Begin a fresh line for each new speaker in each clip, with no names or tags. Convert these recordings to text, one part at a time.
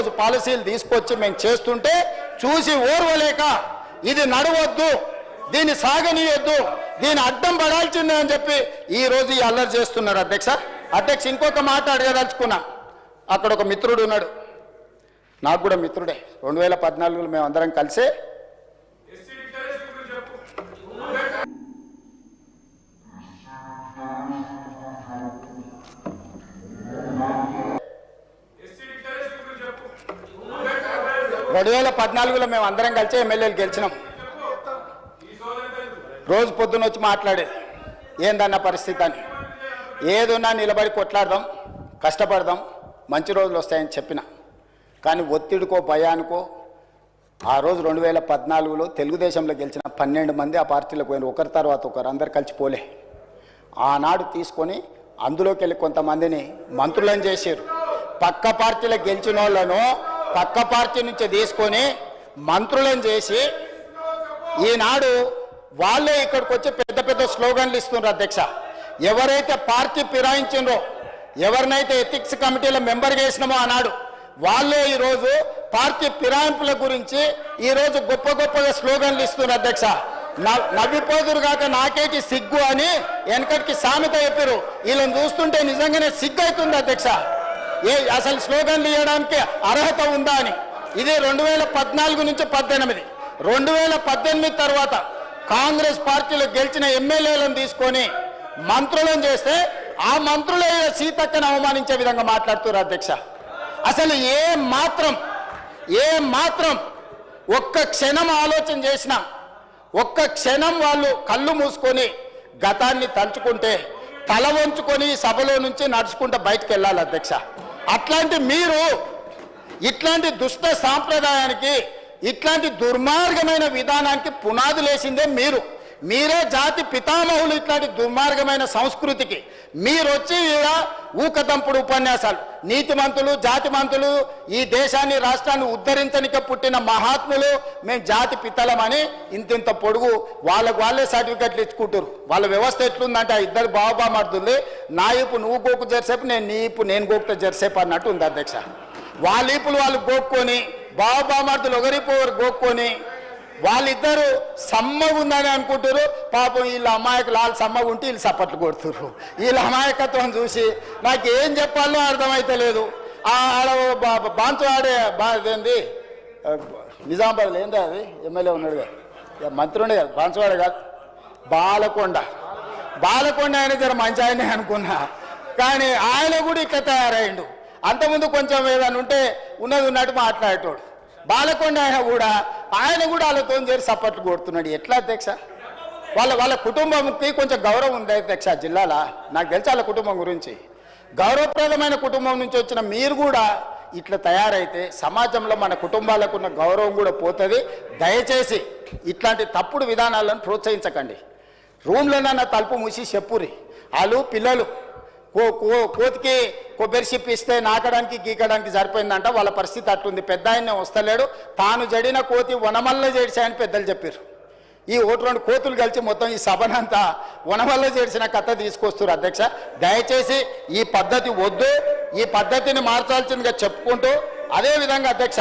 ఈరోజు పాలసీలు తీసుకొచ్చి మేము చేస్తుంటే చూసి ఓర్వలేక ఇది నడవద్దు, దీన్ని సాగనీయొద్దు, దీని అడ్డం పడాల్సిందే అని చెప్పి ఈరోజు ఈ అల్లరి చేస్తున్నారు అధ్యక్ష. ఇంకొక మాట అడగదలుచుకున్నా. అక్కడ ఒక మిత్రుడు ఉన్నాడు, నాకు కూడా మిత్రుడే. 2014లో మేము అందరం కలిసే మేము అందరం కలిసి ఎమ్మెల్యేలు గెలిచినాం. రోజు పొద్దున్న వచ్చి మాట్లాడేది ఏందన్న పరిస్థితి అని. ఏదున్నా నిలబడి కొట్లాడదాం, కష్టపడదాం, మంచి రోజులు వస్తాయని చెప్పిన. కానీ ఒత్తిడికో భయానికో ఆ రోజు 2014లో తెలుగుదేశంలో గెలిచిన 12 మంది ఆ పార్టీలకు పోయిన, ఒకరి తర్వాత ఒకరు, అందరు కలిసి పోలే. ఆనాడు తీసుకొని అందులోకి వెళ్ళి కొంతమందిని మంత్రులను చేశారు. పక్క పార్టీలకు గెలిచిన వాళ్ళను పక్క పార్టీ నుంచి తీసుకొని మంత్రులను చేసి ఈనాడు వాళ్ళే ఇక్కడికి వచ్చి పెద్ద పెద్ద స్లోగన్లు ఇస్తున్నారు అధ్యక్ష. ఎవరైతే పార్టీ ఫిరాయించిండ్రో, ఎవరినైతే ఎథిక్స్ కమిటీలో మెంబర్ చేసినామో ఆనాడు వాళ్ళే ఈరోజు పార్టీ ఫిరాయింపుల గురించి ఈరోజు గొప్ప గొప్పగా స్లోగన్లు ఇస్తున్నారు అధ్యక్ష. నవ్విపోదురు కాక నాకేటి సిగ్గు అని వెనకటికి సామెత చెప్పారు. వీళ్ళని చూస్తుంటే నిజంగానే సిగ్గు అవుతుంది అధ్యక్ష. అసలు స్లోగన్లు ఇవ్వడానికి అర్హత ఉందా అని. ఇది 2014 నుంచి 18. 2018 తర్వాత కాంగ్రెస్ పార్టీలో గెలిచిన ఎమ్మెల్యేలను తీసుకొని మంత్రులను చేస్తే ఆ మంత్రులే సీతక్కను అవమానించే విధంగా మాట్లాడుతున్నారు అధ్యక్ష. అసలు ఏ మాత్రం ఒక్క క్షణం ఆలోచన చేసినా, ఒక్క క్షణం వాళ్ళు కళ్ళు మూసుకొని గతాన్ని తలుచుకుంటే తల వంచుకొని సభలో నుంచి నడుచుకుంటూ బయటకు వెళ్ళాలి అధ్యక్ష. అట్లాంటి మీరు ఇట్లాంటి దుష్ట సాంప్రదాయానికి, ఇట్లాంటి దుర్మార్గమైన విధానానికి పునాదులేసిందే మీరే జాతి పితామహులు. ఇట్లాంటి దుర్మార్గమైన సంస్కృతికి మీరు వచ్చి ఊకదంపుడు ఉపన్యాసాలు, నీతిమంతులు, జాతిమంతులు, ఈ దేశాన్ని రాష్ట్రాన్ని ఉద్ధరించనిక పుట్టిన మహాత్ములు, మేము జాతి పితలమని ఇంతింత పొడుగు వాళ్ళే సర్టిఫికెట్లు ఇచ్చుకుంటారు. వాళ్ళ వ్యవస్థ ఎట్లుందంటే ఆ ఇద్దరు బాబామర్దులు, నా ఇప్పు నువ్వు గోకు జరిసేపు, నేను గోకుతా జరిసేపు అన్నట్టు ఉంది అధ్యక్ష. వాళ్ళ ఈపులు వాళ్ళు గోక్కొని, బాబామర్దులు ఒకరిపు గోక్కొని వాళ్ళిద్దరు సమ్మగా ఉందని అనుకుంటారు. పాపం వీళ్ళ అమాయకులు వాళ్ళు సమ్మగా ఉంటే వీళ్ళు సప్పట్లు కొడుతుర్రు. వీళ్ళ అమాయకత్వం చూసి నాకు ఏం చెప్పాలో అర్థమైతే లేదు. ఆడ బాంచు ఆడే ఏంది నిజామాబాద్లో ఏంది అది ఎమ్మెల్యే ఉన్నాడు కదా, మంత్రి ఉండే కదా, బాంచువాడే కాదు, బాలకొండ ఆయన జర మంచి ఆయనే అనుకున్నా. కానీ ఆయన కూడా ఇట్లా తయారయ్యిండు. అంతకుముందు కొంచెం ఏదైనా ఉంటే ఉన్నది ఉన్నట్టు మాట్లాడేటోడు. బాలకొండ ఆయన కూడా వాళ్ళతో చేరి సపోర్ట్లు కొడుతున్నాడు. ఎట్లా అధ్యక్ష? వాళ్ళ కుటుంబంకి కొంచెం గౌరవం ఉంది అధ్యక్ష జిల్లాలో. నాకు తెలుసు వాళ్ళ కుటుంబం గురించి. గౌరవప్రదమైన కుటుంబం నుంచి వచ్చిన మీరు కూడా ఇట్లా తయారైతే సమాజంలో మన కుటుంబాలకు ఉన్న గౌరవం కూడా పోతుంది. దయచేసి ఇట్లాంటి తప్పుడు విధానాలను ప్రోత్సహించకండి. రూమ్లోనన్నా తలుపు మూసి చెప్పురి. వాళ్ళు పిల్లలు కోతికి కొబ్బరి చిప్పి ఇస్తే నాకడానికి గీకడానికి సరిపోయిందంట. వాళ్ళ పరిస్థితి అట్టుంది. పెద్ద ఆయనే వస్తలేడు, తాను జడిన కోతి వనమల్ల చేడిచాయని పెద్దలు చెప్పారు. ఈ 1-2 కోతులు కలిసి మొత్తం ఈ సభనంతా వనమల్ల చేడిచిన కథ తీసుకొస్తారు అధ్యక్ష. దయచేసి ఈ పద్ధతి వద్దు, ఈ పద్ధతిని మార్చాల్సిందిగా చెప్పుకుంటూ, అదేవిధంగా అధ్యక్ష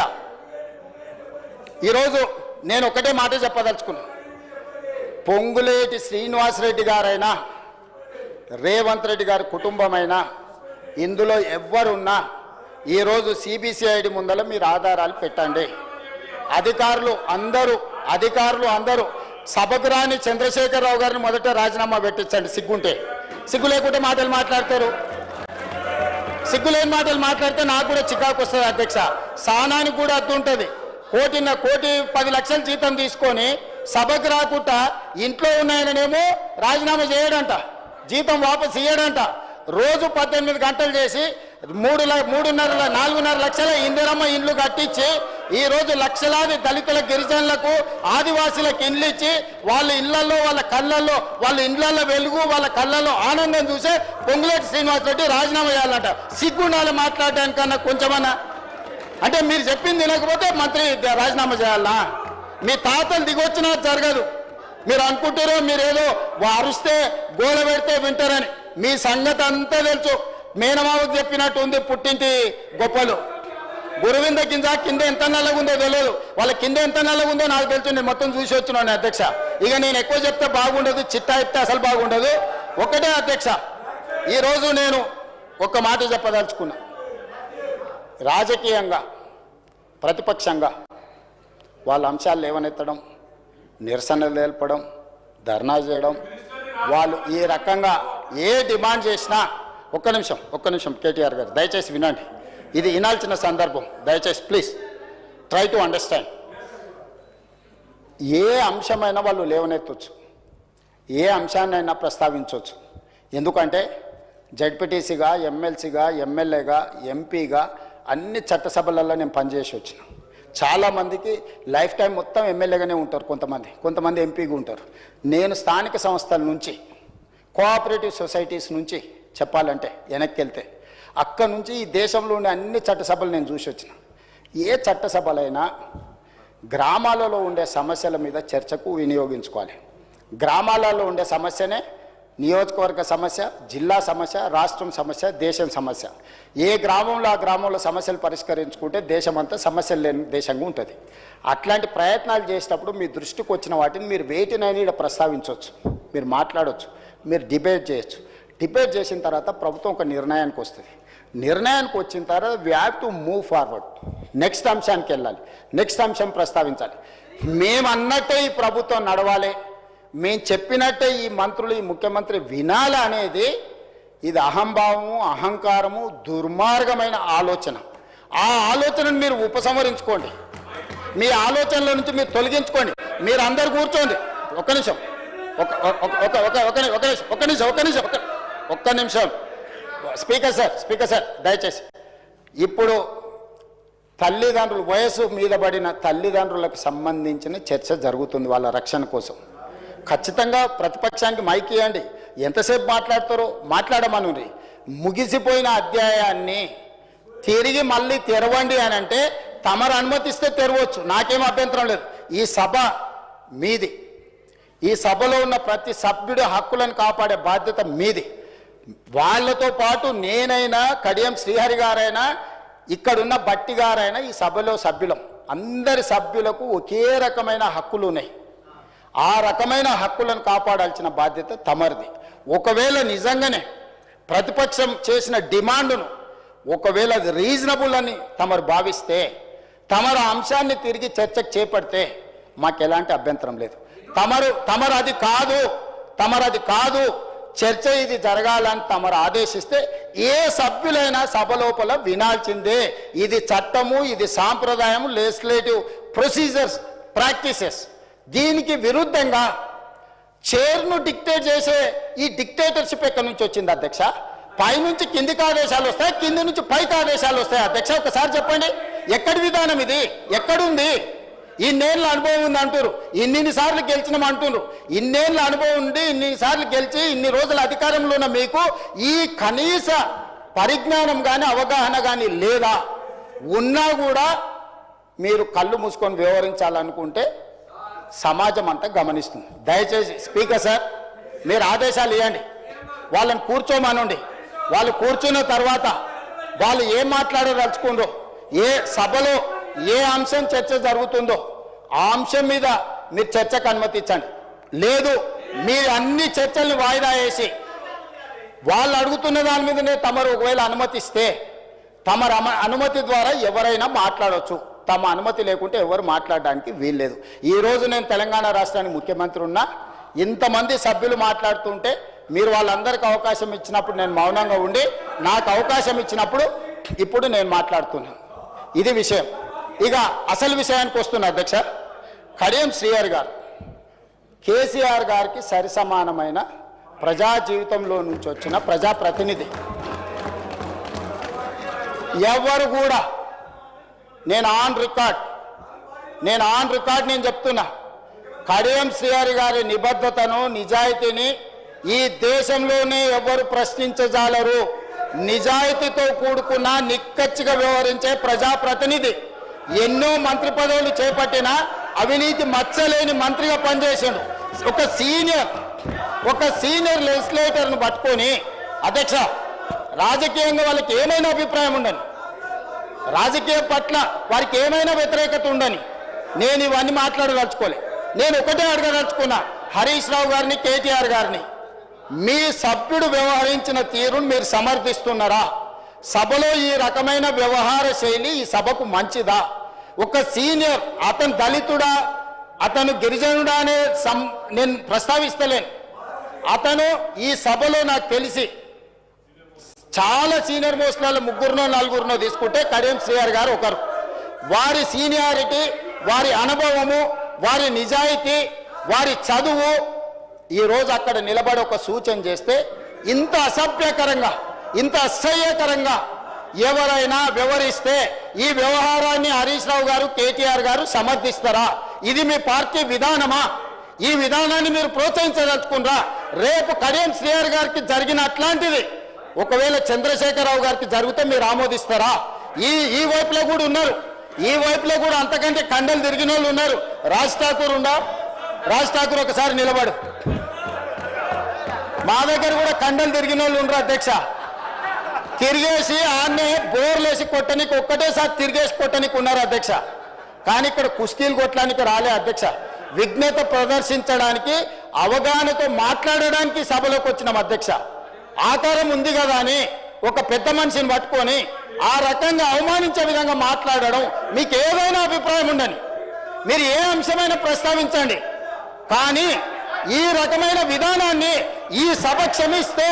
ఈరోజు నేను ఒకటే మాట చెప్పదలుచుకున్నా. పొంగులేటి శ్రీనివాసరెడ్డి గారైనా, రేవంత్ రెడ్డి గారి కుటుంబమైనా, ఇందులో ఎవ్వరున్నా ఈరోజు సిబిసిఐడి ముందర మీరు ఆధారాలు పెట్టండి. అధికారులు అందరూ సభకు రాని చంద్రశేఖరరావు గారిని మొదట రాజీనామా పెట్టించండి. సిగ్గు లేకుంటే మాటలు మాట్లాడతారు. సిగ్గులేని మాటలు మాట్లాడితే నాకు కూడా చికాకు వస్తుంది అధ్యక్ష. సహనానికి కూడా అర్థం ఉంటుంది. 1,10 లక్షల జీతం తీసుకొని సభకు రాకుండా ఇంట్లో ఉన్నాయననేమో రాజీనామా చేయడంట, జీతం వాపసు ఇయ్యడంట. రోజు 18 గంటలు చేసి 4.5 లక్షల ఇందిరమ్మ ఇండ్లు కట్టించి ఈరోజు లక్షలాది దళితుల, గిరిజనులకు, ఆదివాసీలకు ఇండ్లు ఇచ్చి వాళ్ళ ఇళ్లలో, వాళ్ళ ఇండ్లలో వెలుగు, వాళ్ళ కళ్ళల్లో ఆనందం చూసే పొంగులేటి శ్రీనివాసరెడ్డి రాజీనామా చేయాలంట. సిగ్గుండాలి మాట్లాడడానికన్నా కొంచెమన్నా. అంటే మీరు చెప్పింది వినకపోతే మంత్రి రాజీనామా చేయాలనా? మీ తాతలు దిగొచ్చినా జరగదు. మీరు అనుకుంటారో మీరేదో అరుస్తే గోల పెడితే వింటారని. మీ సంగతి అంతా తెలుసు. మేనమావకు చెప్పినట్టు ఉంది పుట్టింటి గొప్పలు. గురువింద కింద కింద ఎంత నల్లగా ఉందో తెలియదు, వాళ్ళ కింద ఎంత నల్లగా ఉందో నాకు తెలుసు. నేను మొత్తం చూసి వచ్చినాను అధ్యక్ష. ఇక నేను ఎక్కువ చెప్తే బాగుండదు, చిట్టా చెప్తే అసలు బాగుండదు. ఒకటే అధ్యక్ష, ఈరోజు నేను ఒక్క మాట చెప్పదలుచుకున్నా. రాజకీయంగా ప్రతిపక్షంగా వాళ్ళ అంశాలు లేవనెత్తడం, నిరసనలు తెలపడం, ధర్నా చేయడం, వాళ్ళు ఈ రకంగా ఏ డిమాండ్ చేసినా ఒక్క నిమిషం కేటీఆర్ గారు దయచేసి వినండి, ఇది వినాల్సిన సందర్భం, దయచేసి ప్లీజ్ ట్రై టు అండర్స్టాండ్. ఏ అంశమైనా వాళ్ళు లేవనెత్తవచ్చు, ఏ అంశాన్నైనా ప్రస్తావించవచ్చు. ఎందుకంటే జడ్పీటీసీగా, ఎమ్మెల్సీగా, ఎమ్మెల్యేగా, ఎంపీగా అన్ని చట్టసభలలో నేను పనిచేసి వచ్చిన. చాలామందికి లైఫ్ టైం మొత్తం ఎమ్మెల్యేగానే ఉంటారు, కొంతమంది ఎంపీగా ఉంటారు. నేను స్థానిక సంస్థల నుంచి, కోఆపరేటివ్ సొసైటీస్ నుంచి చెప్పాలంటే వెనక్కి వెళ్తే అక్కడ నుంచి ఈ దేశంలో ఉండే అన్ని చట్టసభలు నేను చూసి వచ్చిన. ఏ చట్టసభలైనా గ్రామాలలో ఉండే సమస్యల మీద చర్చకు వినియోగించుకోవాలి. గ్రామాలలో ఉండే సమస్యనే నియోజకవర్గ సమస్య, జిల్లా సమస్య, రాష్ట్రం సమస్య, దేశం సమస్య. ఏ గ్రామంలో ఆ గ్రామంలో సమస్యలు పరిష్కరించుకుంటే దేశమంతా సమస్యలు లేని దేశంగా ఉంటుంది. అట్లాంటి ప్రయత్నాలు చేసేటప్పుడు మీ దృష్టికి వచ్చిన వాటిని మీరు వేటినైనా ఇక్కడ ప్రస్తావించవచ్చు, మీరు మాట్లాడవచ్చు, మీరు డిబేట్ చేయొచ్చు. డిబేట్ చేసిన తర్వాత ప్రభుత్వం ఒక నిర్ణయానికి వస్తుంది. నిర్ణయానికి వచ్చిన తర్వాత we have to move forward, next అంశానికి వెళ్ళాలి, నెక్స్ట్ అంశం ప్రస్తావించాలి. మేము అన్నట్టే ఈ ప్రభుత్వం నడవాలి, మేము చెప్పినట్టే ఈ మంత్రులు, ఈ ముఖ్యమంత్రి వినాలి అనేది ఇది అహంభావము, అహంకారము, దుర్మార్గమైన ఆలోచన. ఆ ఆలోచనను మీరు ఉపసంహరించుకోండి, మీ ఆలోచనల నుంచి మీరు తొలగించుకోండి. మీరు అందరు కూర్చోండి, ఒక్క నిమిషం స్పీకర్ సార్ దయచేసి. ఇప్పుడు తల్లిదండ్రులు, వయసు మీద పడిన తల్లిదండ్రులకు సంబంధించిన చర్చ జరుగుతుంది వాళ్ళ రక్షణ కోసం. ఖచ్చితంగా ప్రతిపక్షానికి మైక్ ఇవ్వండి, ఎంతసేపు మాట్లాడతారో మాట్లాడమనుంది. ముగిసిపోయిన అధ్యాయాన్ని తిరిగి మళ్ళీ తెరవండి అని అంటే తమరు అనుమతిస్తే తెరవచ్చు, నాకేం అభ్యంతరం లేదు. ఈ సభ మీది, ఈ సభలో ఉన్న ప్రతి సభ్యుడి హక్కులను కాపాడే బాధ్యత మీది. వాళ్ళతో పాటు నేనైనా, కడియం శ్రీహరి గారైనా, ఇక్కడున్న బట్టి గారైనా ఈ సభలో సభ్యులం. అందరి సభ్యులకు ఒకే రకమైన హక్కులు ఉన్నాయి. ఆ రకమైన హక్కులను కాపాడాల్సిన బాధ్యత తమరిది. ఒకవేళ నిజంగానే ప్రతిపక్షం చేసిన డిమాండ్ను ఒకవేళ అది రీజనబుల్ అని తమరు భావిస్తే, తమరు అంశాన్ని తిరిగి చర్చకు చేపడితే మాకు ఎలాంటి అభ్యంతరం లేదు. తమరు అది కాదు చర్చ ఇది జరగాలని తమరు ఆదేశిస్తే ఏ సభ్యులైనా సభ లోపల వినాల్సిందే. ఇది చట్టము, ఇది సాంప్రదాయము, లెజిస్లేటివ్ ప్రొసీజర్స్, ప్రాక్టీసెస్. దీనికి విరుద్ధంగా చైర్ను డిక్టేట్ చేసే ఈ డిక్టేటర్షిప్ ఎక్కడి నుంచి వచ్చింది అధ్యక్ష? పైనుంచి కిందికి ఆదేశాలు వస్తాయి, కింది నుంచి పైకి ఆదేశాలు వస్తాయి. అధ్యక్ష ఒకసారి చెప్పండి, ఎక్కడి విధానం ఇది? ఎక్కడుంది? ఇన్నేళ్ళ అనుభవం ఉంది అంటారు, ఇన్నిసార్లు గెలిచినాం అంటున్నారు. ఇన్నేళ్ళ అనుభవం ఉండి ఇన్నిసార్లు గెలిచి ఇన్ని రోజుల అధికారంలో ఉన్న మీకు ఈ కనీస పరిజ్ఞానం కానీ అవగాహన కానీ లేదా? ఉన్నా కూడా మీరు కళ్ళు మూసుకొని వ్యవహరించాలనుకుంటే సమాజం అంతా గమనిస్తుంది. దయచేసి స్పీకర్ సార్ మీరు ఆదేశాలు ఇవ్వండి, వాళ్ళని కూర్చోమనండి. వాళ్ళు కూర్చున్న తర్వాత వాళ్ళు ఏం మాట్లాడదలుచుకుందో, ఏ సభలో ఏ అంశం చర్చ జరుగుతుందో ఆ అంశం మీద మీరు చర్చకు అనుమతించండి. లేదు మీరు అన్ని చర్చల్ని వాయిదా వేసి వాళ్ళు అడుగుతున్న దాని మీదనే తమరు ఒకవేళ అనుమతిస్తే తమరు అనుమతి ద్వారా ఎవరైనా మాట్లాడవచ్చు. తమ అనుమతి లేకుంటే ఎవరు మాట్లాడడానికి వీల్లేదు. ఈరోజు నేను తెలంగాణ రాష్ట్రానికి ముఖ్యమంత్రి ఉన్నా, ఇంతమంది సభ్యులు మాట్లాడుతుంటే మీరు వాళ్ళందరికీ అవకాశం ఇచ్చినప్పుడు నేను మౌనంగా ఉండి, నాకు అవకాశం ఇచ్చినప్పుడు ఇప్పుడు నేను మాట్లాడుతున్నాను. ఇది విషయం. ఇక అసలు విషయానికి వస్తున్నా అధ్యక్ష. కడియం శ్రీహరి గారు కేసీఆర్ గారికి సరిసమానమైన ప్రజా జీవితంలో నుంచి వచ్చిన ప్రజాప్రతినిధి. ఎవరు కూడా నేను ఆన్ రికార్డ్ నేను చెప్తున్నా, కడియం శ్రీహరి గారి నిబద్ధతను, నిజాయితీని ఈ దేశంలోనే ఎవరు ప్రశ్నించజాలరు. నిజాయితీతో కూడుకున్న నిక్కచ్చిగా వ్యవహరించే ప్రజాప్రతినిధి. ఎన్నో మంత్రి పదవులు చేపట్టిన అవినీతి మచ్చలేని మంత్రిగా పనిచేసాడు. ఒక సీనియర్ లెజిస్లేటర్ను పట్టుకొని అధ్యక్ష రాజకీయంగా వాళ్ళకి ఏమైనా అభిప్రాయం ఉండను, రాజకీయం పట్ల వారికి ఏమైనా వ్యతిరేకత ఉండని నేను ఇవన్నీ మాట్లాడదలుచుకోలే. నేను ఒకటే అడగదలుచుకున్నా, హరీష్ రావు గారిని, కేటీఆర్ గారిని, మీ సభ్యుడు వ్యవహరించిన తీరును మీరు సమర్థిస్తున్నారా? సభలో ఈ రకమైన వ్యవహార శైలి ఈ సభకు మంచిదా? ఒక సీనియర్, అతను దళితుడా, అతను గిరిజనుడా అనే నేను ప్రస్తావిస్తలేను. అతను ఈ సభలో నాకు తెలిసి చాలా సీనియర్ మోస్ట్లలో 3-4 తీసుకుంటే కడియం శ్రీహరి గారు ఒకరు. వారి సీనియారిటీ, వారి అనుభవము, వారి నిజాయితీ, వారి చదువు ఈరోజు అక్కడ నిలబడి ఒక సూచన చేస్తే ఇంత అసభ్యకరంగా, ఇంత అసహ్యకరంగా ఎవరైనా వ్యవహరిస్తే ఈ వ్యవహారాన్ని హరీష్ రావు గారు, కేటీఆర్ గారు సమర్థిస్తారా? ఇది మీ పార్టీ విధానమా? ఈ విధానాన్ని మీరు ప్రోత్సహించదలుచుకున్నారా? రేపు కడియం శ్రీహరి గారికి జరిగిన అట్లాంటిది ఒకవేళ చంద్రశేఖరరావు గారికి జరిగితే మీరు ఆమోదిస్తారా? ఈ వైపులో కూడా ఉన్నారు, ఈ వైపులో కూడా అంతకంటే కండలు తిరిగిన వాళ్ళు ఉన్నారు. రాజ్ ఠాకూర్ ఉందా? రాజ్ ఠాకూర్ ఒకసారి నిలబడు. మా దగ్గర కూడా కండలు తిరిగిన వాళ్ళు ఉండరు అధ్యక్ష. తిరిగేసి ఆన్నే బోర్లేసి కొట్టనికి ఒక్కటేసారి తిరిగేసి కొట్టనికి ఉన్నారు అధ్యక్ష. కానీ ఇక్కడ కుస్తీలు కొట్టడానికి రాలే అధ్యక్ష. విఘ్నత ప్రదర్శించడానికి, అవగాహనతో మాట్లాడడానికి సభలోకి వచ్చినాం అధ్యక్ష. ఆకారం ఉంది కదా అని ఒక పెద్ద మనిషిని పట్టుకొని ఆ రకంగా అవమానించే విధంగా మాట్లాడడం, మీకు ఏదైనా అభిప్రాయం ఉండని, మీరు ఏ అంశమైనా ప్రస్తావించండి. కానీ ఈ రకమైన విధానాన్ని ఈ సభ క్షమిస్తే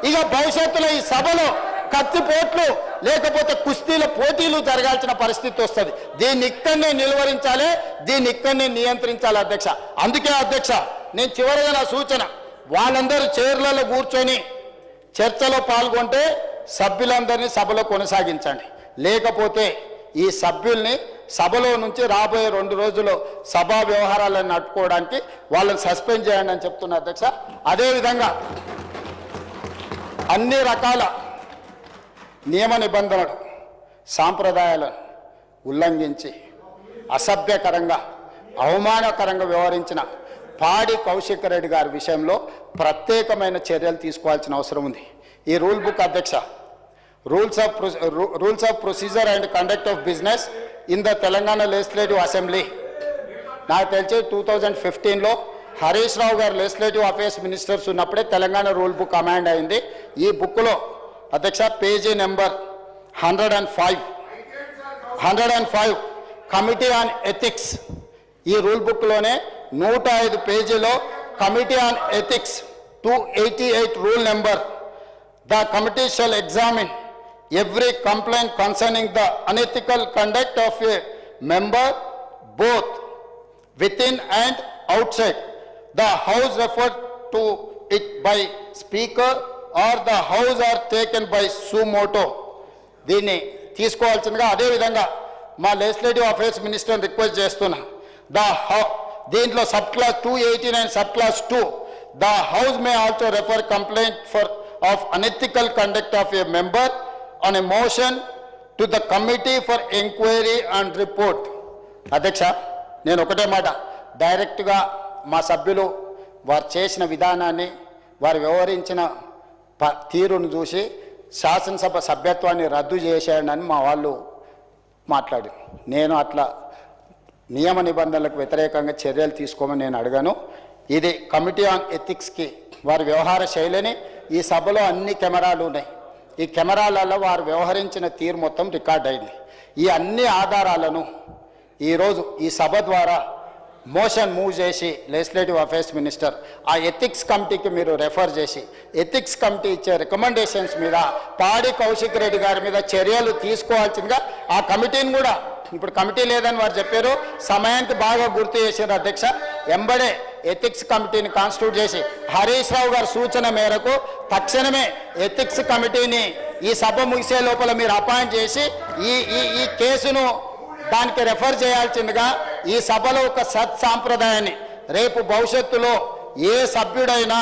ఇక భవిష్యత్తులో ఈ సభలో కత్తిపోట్లు లేకపోతే కుస్తీల పోటీలు జరగాల్సిన పరిస్థితి వస్తుంది. దీన్ని ఇక్కడనే నిలువరించాలి, దీన్ని ఇక్కడనే నియంత్రించాలి అధ్యక్ష. అందుకే అధ్యక్ష, నేను చివరిగా నా సూచన, వాళ్ళందరూ చైర్లలో కూర్చొని చర్చలో పాల్గొంటే సభ్యులందరినీ సభలో కొనసాగించండి. లేకపోతే ఈ సభ్యుల్ని సభలో నుంచి రాబోయే 2 రోజుల్లో సభా వ్యవహారాలను నడుపుకోవడానికి వాళ్ళని సస్పెండ్ చేయండి అని చెప్తున్నా అధ్యక్ష. అదేవిధంగా అన్ని రకాల నియమ నిబంధనలు, సాంప్రదాయాలను ఉల్లంఘించి అసభ్యకరంగా, అవమానకరంగా వ్యవహరించిన పాడి కౌశిక్ రెడ్డి గారి విషయంలో ప్రత్యేకమైన చర్యలు తీసుకోవాల్సిన అవసరం ఉంది. ఈ రూల్ బుక్ అధ్యక్ష, rules of procedure and conduct of business in the Telangana legislative assembly, నాకు తెలిసి 2015లో హరీష్ రావు గారు లెజిస్లేటివ్ అఫేర్స్ మినిస్టర్స్ ఉన్నప్పుడే తెలంగాణ రూల్ బుక్ అమెండ్ అయింది. ఈ బుక్లో అధ్యక్ష page number 105 committee on ethics, ఈ రూల్ బుక్లోనే 105 పేజీలో committee on ethics 288 rule number, the committee shall examine every complaint concerning the unethical conduct of a member both within and outside the house referred to it by speaker or the house are taken by suo motu. దీన్ని తీసుకోవాల్సిందిగా అదేవిధంగా మా legislative affairs మినిస్టర్ని request చేస్తున్నా. దీంట్లో sub class 289 sub class 2, the house may also refer complaint of unethical conduct of a member on a motion to the committee for inquiry and report. అధ్యక్ష, నేను ఒకటే మాట, డైరెక్ట్గా మా సభ్యులు వారు చేసిన విధానాన్ని, వారు వ్యవహరించిన తీరును చూసి శాసనసభ సభ్యత్వాన్ని రద్దు చేసేయడని మా వాళ్ళు మాట్లాడి, నేను అట్లా నియమ నిబంధనలకు వ్యతిరేకంగా చర్యలు తీసుకోమని నేను అడిగాను. ఇది కమిటీ ఆన్ ఎథిక్స్కి వారి వ్యవహార శైలిని, ఈ సభలో అన్ని కెమెరాలు ఉన్నాయి, ఈ కెమెరాలలో వారు వ్యవహరించిన తీరు మొత్తం రికార్డ్ అయింది. ఈ అన్ని ఆధారాలను ఈరోజు ఈ సభ ద్వారా మోషన్ మూవ్ చేసి లెజిస్లేటివ్ అఫేర్స్ మినిస్టర్ ఆ ఎథిక్స్ కమిటీకి మీరు రెఫర్ చేసి, ఎథిక్స్ కమిటీ ఇచ్చే రికమెండేషన్స్ మీద పాడి కౌశిక్ రెడ్డి గారి మీద చర్యలు తీసుకోవాల్సిందిగా ఆ కమిటీని కూడా, ఇప్పుడు కమిటీ లేదని వారు చెప్పారు, సమయానికి బాగా గుర్తు చేశారు అధ్యక్ష. ఎంబడే ఎథిక్స్ కమిటీని కాన్స్టిట్యూట్ చేసి హరీష్ రావు గారి సూచన మేరకు తక్షణమే ఎథిక్స్ కమిటీని ఈ సభ ముగిసే లోపల మీరు అపాయింట్ చేసి ఈ కేసును దానికి రెఫర్ చేయాల్సిందిగా ఈ సభలో ఒక సత్సాంప్రదాయాన్ని, రేపు భవిష్యత్తులో ఏ సభ్యుడైనా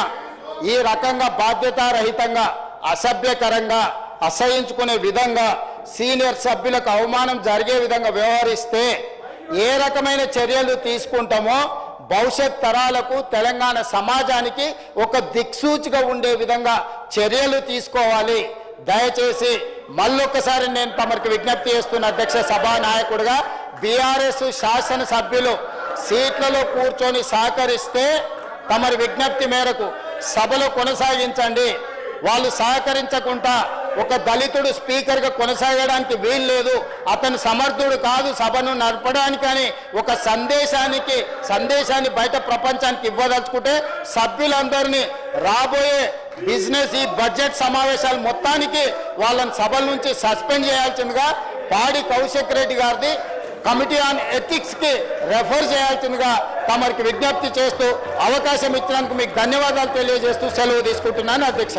ఈ రకంగా బాధ్యతారహితంగా, అసభ్యకరంగా, అసహించుకునే విధంగా, సీనియర్ సభ్యులకు అవమానం జరిగే విధంగా వ్యవహరిస్తే ఏ రకమైన చర్యలు తీసుకుంటామో భవిష్యత్ తరాలకు, తెలంగాణ సమాజానికి ఒక దిక్సూచిగా ఉండే విధంగా చర్యలు తీసుకోవాలి. దయచేసి మళ్ళొక్కసారి నేను తమరికి విజ్ఞప్తి చేస్తున్న అధ్యక్ష సభానాయకుడిగా బీఆర్ఎస్ శాసనసభ్యులు సీట్లలో కూర్చొని సహకరిస్తే తమరి విజ్ఞప్తి మేరకు సభలో కొనసాగించండి. వాళ్ళు సహకరించకుండా ఒక దళితుడు స్పీకర్గా కొనసాగడానికి వీలు లేదు, అతను సమర్థుడు కాదు సభను నడపడానికని ఒక సందేశాన్ని బయట ప్రపంచానికి ఇవ్వదలుచుకుంటే సభ్యులందరినీ రాబోయే బిజినెస్ ఈ బడ్జెట్ సమావేశాలు మొత్తానికి వాళ్ళని సభల నుంచి సస్పెండ్ చేయాల్సిందిగా పాడి కౌశిక్ రెడ్డి గారిది కమిటీ ఆన్ ఎథిక్స్కి రెఫర్ చేయాల్సిందిగా తమరికి విజ్ఞప్తి చేస్తూ అవకాశం ఇచ్చినందుకు మీకు ధన్యవాదాలు తెలియజేస్తూ సెలవు తీసుకుంటున్నాను అధ్యక్ష.